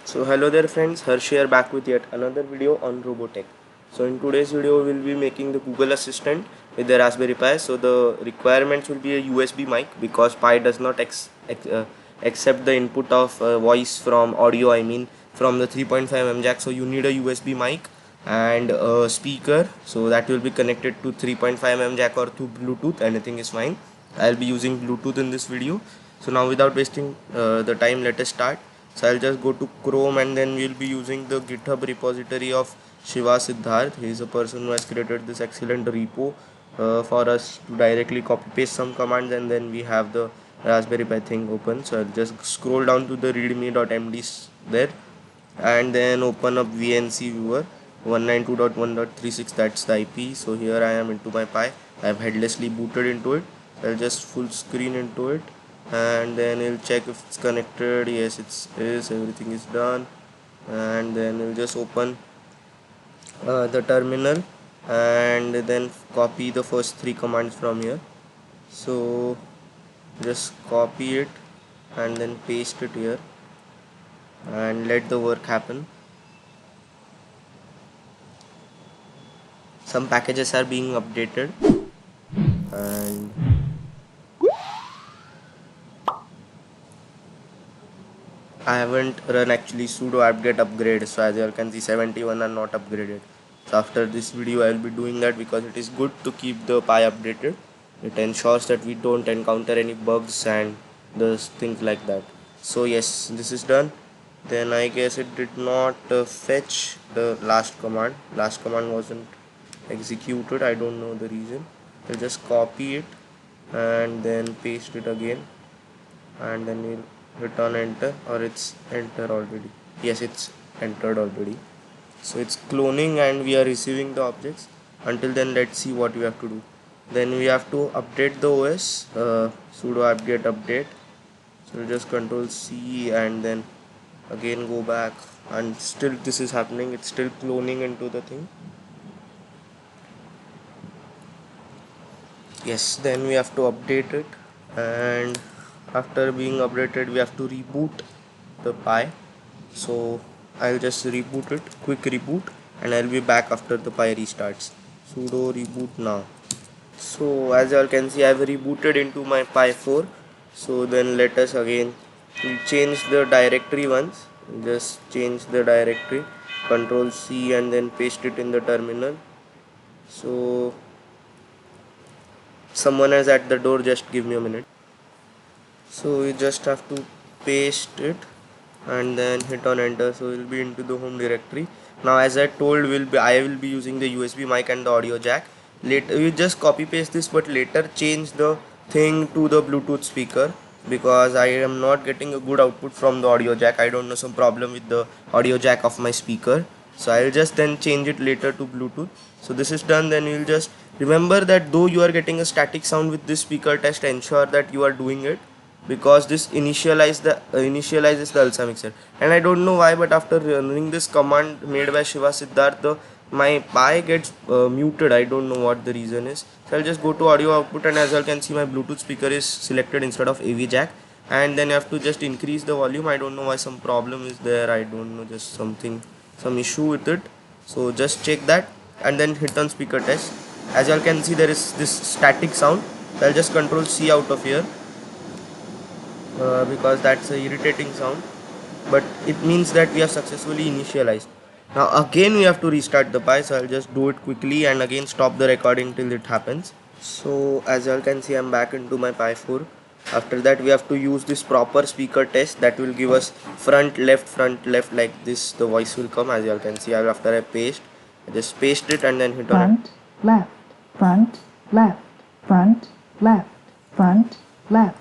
So hello there friends, Harsh here back with yet another video on Robotech. So in today's video we'll be making the Google Assistant with the Raspberry Pi. So the requirements will be a USB mic because Pi does not accept the input of voice from audio, I mean from the 3.5mm jack. So you need a USB mic and a speaker, so that will be connected to 3.5mm jack or to Bluetooth, anything is fine. I'll be using Bluetooth in this video. So now without wasting the time, let us start. So I'll just go to Chrome and then we'll be using the GitHub repository of Shiva Siddharth. He is a person who has created this excellent repo for us to directly copy paste some commands, and then we have the Raspberry Pi thing open. So I'll just scroll down to the readme.md there and then open up VNC viewer 192.1.36, that's the IP. So here I am into my Pi. I have headlessly booted into it. I'll just full screen into it and then we'll check if it's connected. Yes, everything is done, and then we'll just open the terminal and then copy the first three commands from here. So just copy it and then paste it here and let the work happen. Some packages are being updated and I haven't run actually sudo apt-get upgrade, so as you all can see 71 are not upgraded. So after this video I will be doing that because it is good to keep the Pi updated. It ensures that we don't encounter any bugs and those things like that. So yes, this is done. Then I guess it did not fetch the last command. Last command wasn't executed, I don't know the reason. We'll just copy it and then paste it again and then we'll hit on enter, or it's enter already. Yes, it's entered already. So it's cloning and we are receiving the objects. Until then, let's see what we have to do. Then we have to update the OS, sudo apt-get update. So we'll just control C and then again go back, and still this is happening. It's still cloning into the thing. Yes, then we have to update it, and after being updated we have to reboot the Pi. So I'll just reboot it, quick reboot, and I'll be back after the Pi restarts. Sudo reboot now. So as you all can see, I've rebooted into my Pi 4. So then let us again change the directory once. Just change the directory, control C and then paste it in the terminal. So someone is at the door, just give me a minute. So you just have to paste it and then hit on enter, so we'll be into the home directory. Now as I told, I will be using the USB mic and the audio jack. Later you just copy paste this, but later change the thing to the Bluetooth speaker because I am not getting a good output from the audio jack. I don't know, some problem with the audio jack of my speaker, so I'll just then change it later to Bluetooth. So this is done. Then you'll just remember that though you are getting a static sound with this speaker test, ensure that you are doing it because this initializes the Alsa mixer. And I don't know why, but after running this command made by Shiva Siddharth, my Pi gets muted. I don't know what the reason is. So I'll just go to audio output, and as you can see my Bluetooth speaker is selected instead of AV jack, and then you have to just increase the volume. I don't know why, some problem is there, I don't know, just some issue with it. So just check that and then hit on speaker test. As you all can see, there is this static sound. So I'll just control C out of here because that's a irritating sound, but it means that we have successfully initialized. Now again we have to restart the Pi, so I'll just do it quickly and again stop the recording till it happens. So as you all can see, I'm back into my Pi 4. After that we have to use this proper speaker test that will give us front left like this. The voice will come. As you all can see, after I just paste it and then hit on it. Front left, front left, front left.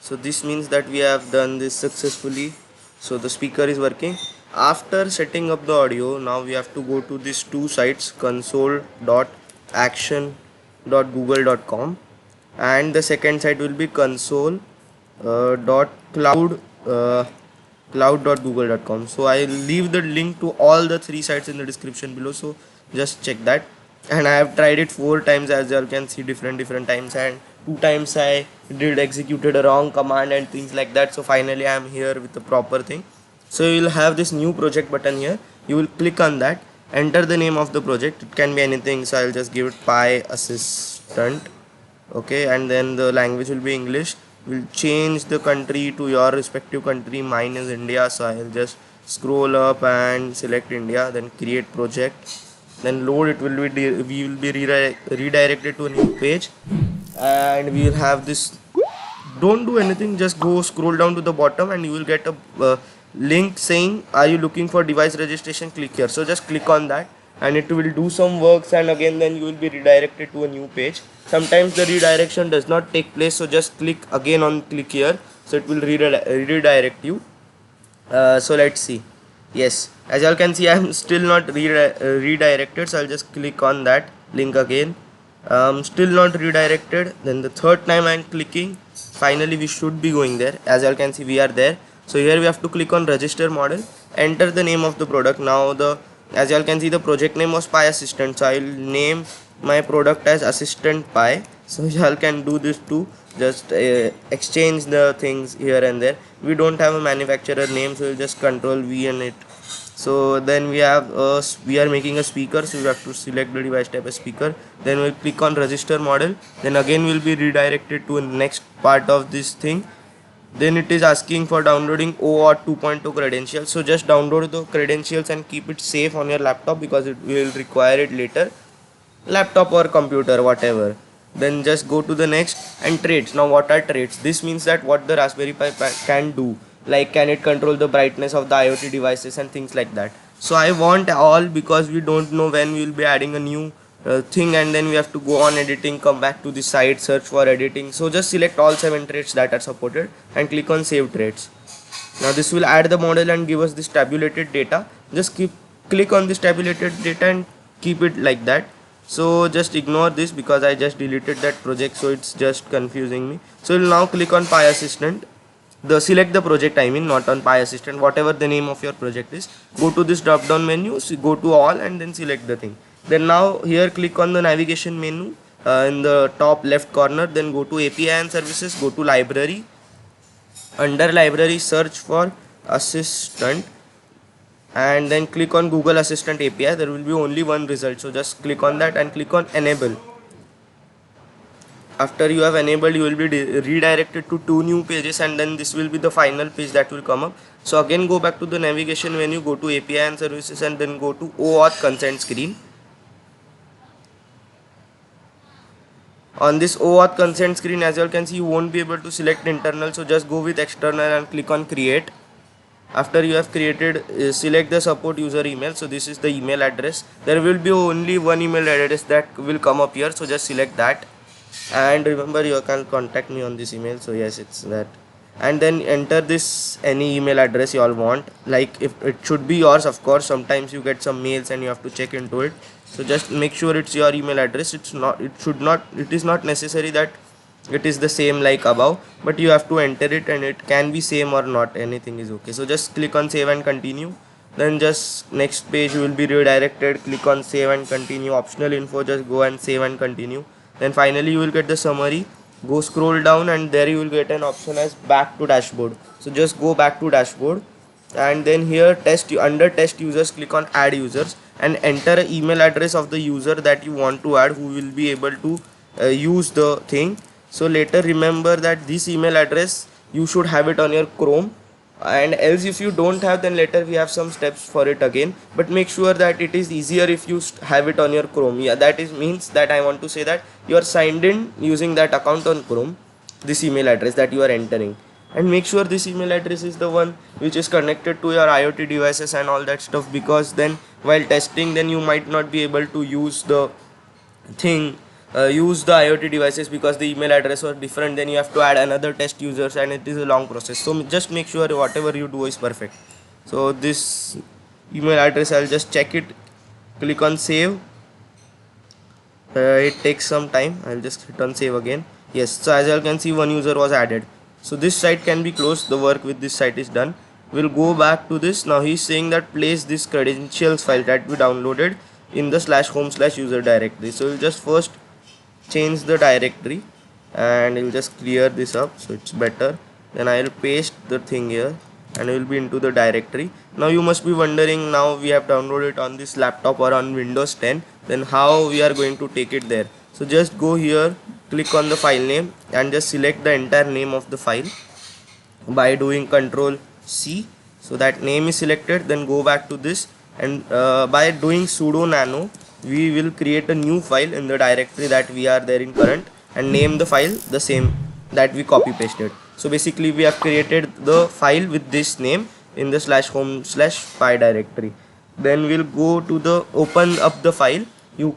So this means that we have done this successfully. So the speaker is working. After setting up the audio, now we have to go to these two sites, console.action.google.com, and the second site will be console.cloud.google.com. So I will leave the link to all the three sites in the description below, so just check that. And I have tried it 4 times, as you all can see, different times, and 2 times I executed a wrong command and things like that. So finally I am here with the proper thing. So you will have this new project button here. You will click on that, enter the name of the project. It can be anything, so I'll just give it Pi Assistant. Okay, and then the language will be English. We'll change the country to your respective country. Mine is India, so I'll just scroll up and select India, then create project, then load. It will be we will be redirected to a new page, and we will have this. Don't do anything, just go scroll down to the bottom and you will get a link saying, are you looking for device registration? Click here. So just click on that and it will do some works, and again then you will be redirected to a new page. Sometimes the redirection does not take place, so just click again on click here, so it will redirect you. So let's see. Yes, as you all can see, I am still not redirected, so I'll just click on that link again. Still not redirected. Then the third time I am clicking, finally we should be going there. As you all can see, we are there. So here we have to click on register model, enter the name of the product. Now as you all can see, the project name was Pi Assistant, so I will name my product as Assistant Pi. So you all can do this too, just exchange the things here and there. We don't have a manufacturer name, so we'll just control V and it. So then we are making a speaker, so we have to select the device type as speaker. Then we'll click on register model, then again we'll be redirected to the next part of this thing. Then it is asking for downloading OAuth 2.0 credentials, so just download the credentials and keep it safe on your laptop because it will require it later, laptop or computer, whatever. Then just go to the next. And traits. Now what are traits? This means that what the Raspberry Pi can do, like can it control the brightness of the IoT devices and things like that. So I want all, because we don't know when we will be adding a new thing, and then we have to go on editing, come back to the site, search for editing. So just select all 7 traits that are supported and click on save traits. Now this will add the model and give us this tabulated data. Just click on this tabulated data and keep it like that. So just ignore this because I just deleted that project, so it's just confusing me. So you'll now click on Pi Assistant. Select the project, I mean, not on Pi Assistant, whatever the name of your project is. Go to this drop down menu, so go to all and then select the thing. Then now here click on the navigation menu in the top left corner, then go to API and services, go to library. Under library, search for Assistant and then click on Google Assistant API. There will be only one result, so just click on that and click on enable. After you have enabled, you will be redirected to 2 new pages, and then this will be the final page that will come up. So again go back to the navigation menu, go to API and services and then go to OAuth consent screen. On this OAuth consent screen, as you all can see, you won't be able to select internal, so just go with external and click on create. After you have created, select the support user email. So this is the email address. There will be only one email address that will come up here, so just select that. And remember, you can contact me on this email, so yes, it's that. And then enter this any email address you all want, like if it should be yours, of course. Sometimes you get some mails and you have to check into it, so just make sure it's your email address. It is not necessary that it is the same like above, but you have to enter it, and it can be same or not, anything is okay. So just click on save and continue. Then just next page you will be redirected, click on save and continue. Optional info, just go and save and continue. Then finally you will get the summary. Go scroll down and there you will get an option as back to dashboard. So just go back to dashboard, and then here under test users, click on add users and enter an email address of the user that you want to add, who will be able to use the thing. So later remember that this email address you should have it on your Chrome, and else if you don't have, then later we have some steps for it again, but make sure that it is easier if you have it on your Chrome. Yeah, that is means that I want to say that you are signed in using that account on Chrome, this email address that you are entering, and make sure this email address is the one which is connected to your IoT devices and all that stuff, because then while testing, then you might not be able to use the thing use the IoT devices because the email address was different. Then you have to add another test users, and it is a long process. So just make sure whatever you do is perfect. So this email address, I'll just check it, click on save. It takes some time. I'll just hit on save again. Yes, so as you can see, one user was added. So this site can be closed. The work with this site is done. We'll go back to this. Now he's saying that place this credentials file that we downloaded in the /home/user directory. So we'll just first change the directory and we'll just clear this up so it's better. Then I'll paste the thing here. and we will be into the directory. Now you must be wondering, now we have downloaded it on this laptop or on Windows 10, then how we are going to take it there. So just go here, click on the file name and just select the entire name of the file by doing Control C. So that name is selected, then go back to this, and by doing sudo nano we will create a new file in the directory that we are there in current and name the file the same that we copy pasted. So basically we have created the file with this name in the /home/py directory. Then we'll go to the open up the file. You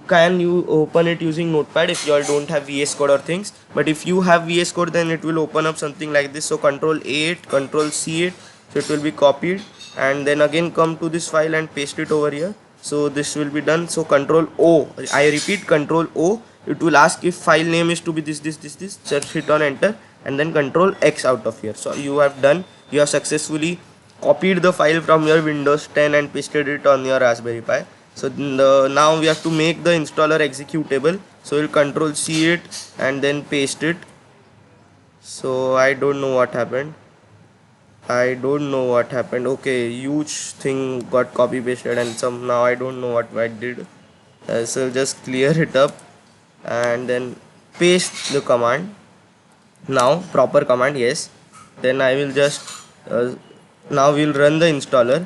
open it using notepad if you all don't have VS Code or things, but if you have VS Code then it will open up something like this. So Control A it, Control C it, so it will be copied, and then again come to this file and paste it over here. So this will be done. So Control O, I repeat, Control O, it will ask if file name is to be this, just hit on enter and then Control X out of here. So you have successfully copied the file from your Windows 10 and pasted it on your Raspberry Pi. So now we have to make the installer executable. So we'll Control C it and then paste it. So I don't know what happened. Okay, huge thing got copy pasted and some, now I don't know what I did. So just clear it up and then paste the command. Now proper command, yes. Then I will just now we'll run the installer.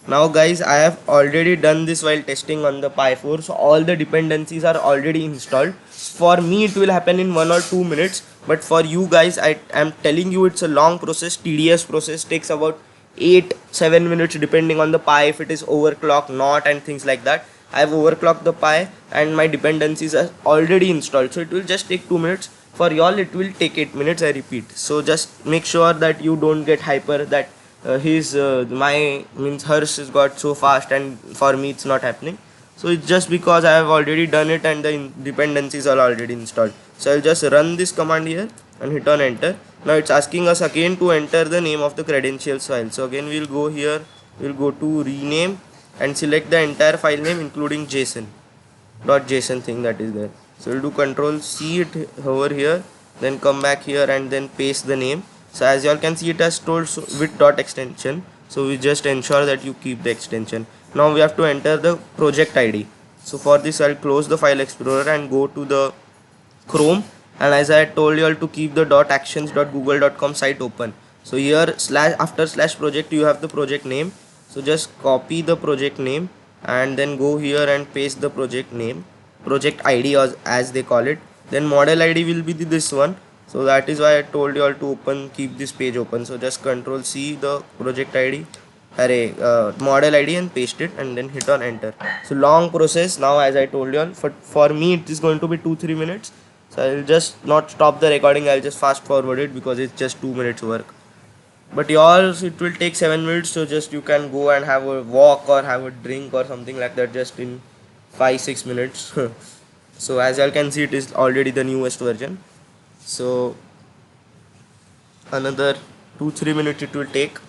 Now guys, I have already done this while testing on the Pi 4, so all the dependencies are already installed. For me it will happen in 1 or 2 minutes, but for you guys I am telling you it's a long process, tedious process, takes about 8-7 minutes depending on the Pi, if it is overclocked not and things like that. I have overclocked the Pi and my dependencies are already installed, so it will just take 2 minutes. For y'all it will take 8 minutes, I repeat. So just make sure that you don't get hyper that hers has got so fast and for me it's not happening. So it's just because I have already done it and the dependencies are already installed. So I'll just run this command here and hit on enter. Now it's asking us again to enter the name of the credentials file. So again we'll go here, we'll go to rename and select the entire file name including JSON thing that is there. So we'll do Control C it over here, then come back here and then paste the name. So as you all can see, it has told with dot extension, so we just ensure that you keep the extension. Now we have to enter the project ID. So for this I'll close the file explorer and go to the Chrome, and as I told you all to keep the .actions.google.com site open. So here after /project you have the project name, so just copy the project name and then go here and paste the project name, project ID as they call it. Then model ID will be this one. So that is why I told you all to keep this page open. So just Control C the project ID, model ID, and paste it and then hit on enter. So long process. Now as I told you all, for me it is going to be 2-3 minutes. So I will just not stop the recording, I will just fast forward it because it's just 2 minutes work. But yours it will take 7 minutes, so just you can go and have a walk or have a drink or something like that just in 5-6 minutes. So as you all can see, it is already the newest version. So another 2-3 minutes it will take.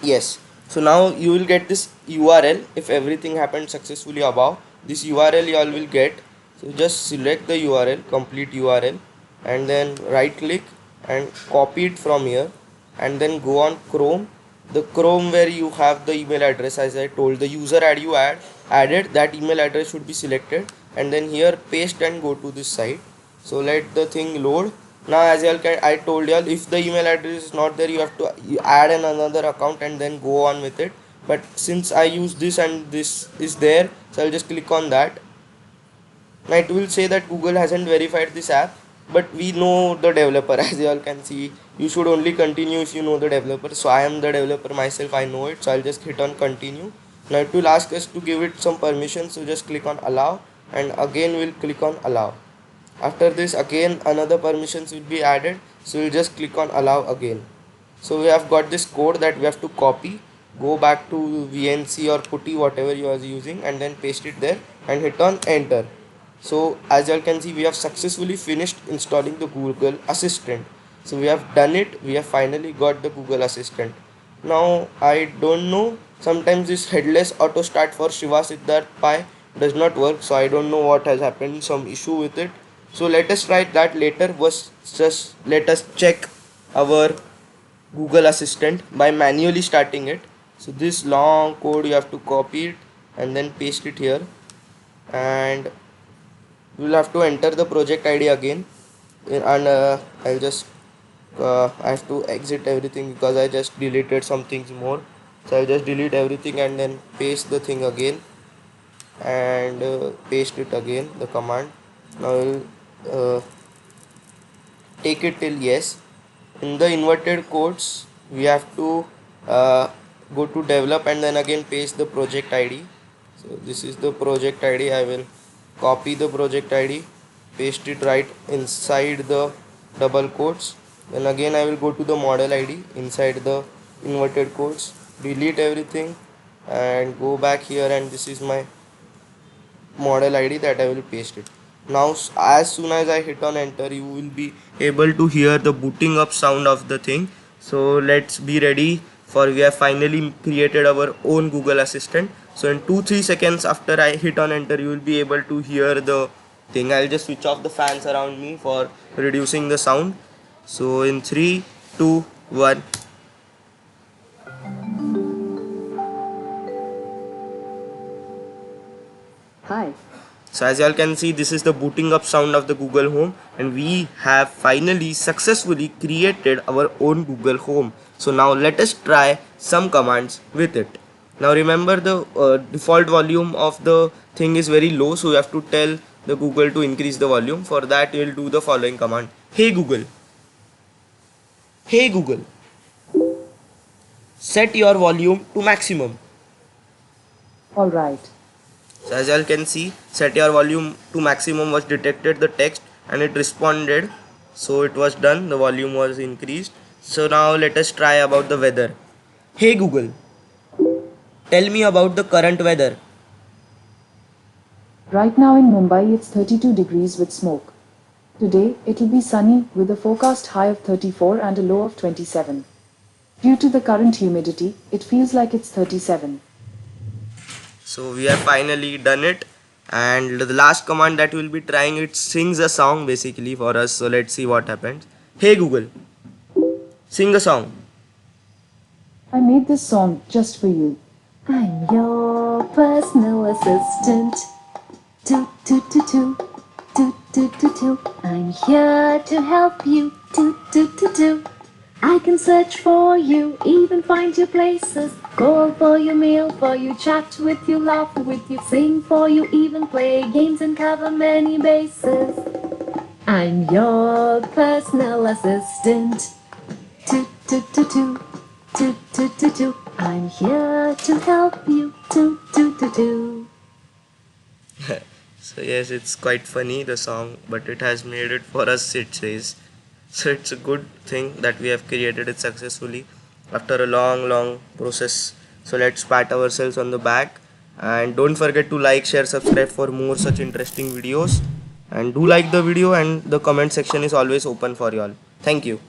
Yes, so now you will get this URL. If everything happened successfully above, this URL you all will get. So just select the URL, complete URL, and then right click and copy it from here and then go on Chrome. The Chrome where you have the email address, as I told, the user ID you added, that email address should be selected, and then here paste and go to this site. So let the thing load. Now as I told you all, if the email address is not there, you have to add another account and then go on with it. But since I use this and this is there, so I'll just click on that. Now it will say that Google hasn't verified this app, but we know the developer. As you all can see, you should only continue if you know the developer. So I am the developer myself, I know it, so I'll just hit on continue. Now it will ask us to give it some permission, so just click on allow, and again we'll click on allow. After this again another permissions will be added, so we'll just click on allow again. So we have got this code that we have to copy, go back to VNC or Putty, whatever you are using, and then paste it there and hit on enter. So as you all can see, we have successfully finished installing the Google Assistant. So we have done it, we have finally got the Google Assistant. Now I don't know, sometimes this headless auto start for Shiva Siddharth Pi does not work, so I don't know what has happened, some issue with it. So let us try that later. Just let us check our Google Assistant by manually starting it. So this long code you have to copy it and then paste it here, and you will have to enter the project ID again. And I'll just I have to exit everything because I just deleted some things more. So I'll just delete everything and then paste the thing again, and paste it again, the command. Now I'll take it till yes. In the inverted quotes we have to go to develop and then again paste the project ID. So this is the project ID. I will copy the project ID, paste it right inside the double quotes, then again I will go to the model ID inside the inverted quotes, delete everything and go back here, and this is my model ID that I will paste it. Now as soon as I hit on enter, you will be able to hear the booting up sound of the thing. So let's be ready, for we have finally created our own Google Assistant. So in 2-3 seconds after I hit on enter, you will be able to hear the thing. I'll just switch off the fans around me for reducing the sound. So in 3, 2, 1. Hi. So as you all can see, this is the booting up sound of the Google Home, and we have finally successfully created our own Google Home. So now let us try some commands with it. Now remember, the default volume of the thing is very low, so you have to tell the Google to increase the volume. For that you will do the following command. Hey Google, hey Google, set your volume to maximum. All right. So as you all can see, set your volume to maximum was detected the text and it responded. So it was done, the volume was increased. So now let us try about the weather. Hey Google, tell me about the current weather. Right now in Mumbai it's 32 degrees with smoke. Today it will be sunny with a forecast high of 34 and a low of 27. Due to the current humidity, it feels like it's 37. So we have finally done it, and the last command that we will be trying, it sings a song basically for us. So let's see what happens. Hey Google, sing a song. I made this song just for you. I'm your personal assistant. Toot toot toot toot. Toot toot toot toot. I'm here to help you. Toot toot toot toot. I can search for you, even find your places. Call for your mail, for you chat with you, laugh with you, sing for you, even play games and cover many bases. I'm your personal assistant. Toot toot toot toot. Toot toot toot toot. I'm here to help you. Toot toot toot toot. So yes, it's quite funny the song, but it has made it for us, it says. So it's a good thing that we have created it successfully after a long process. So let's pat ourselves on the back, and don't forget to like, share, subscribe for more such interesting videos, and do like the video, and the comment section is always open for you all. Thank you.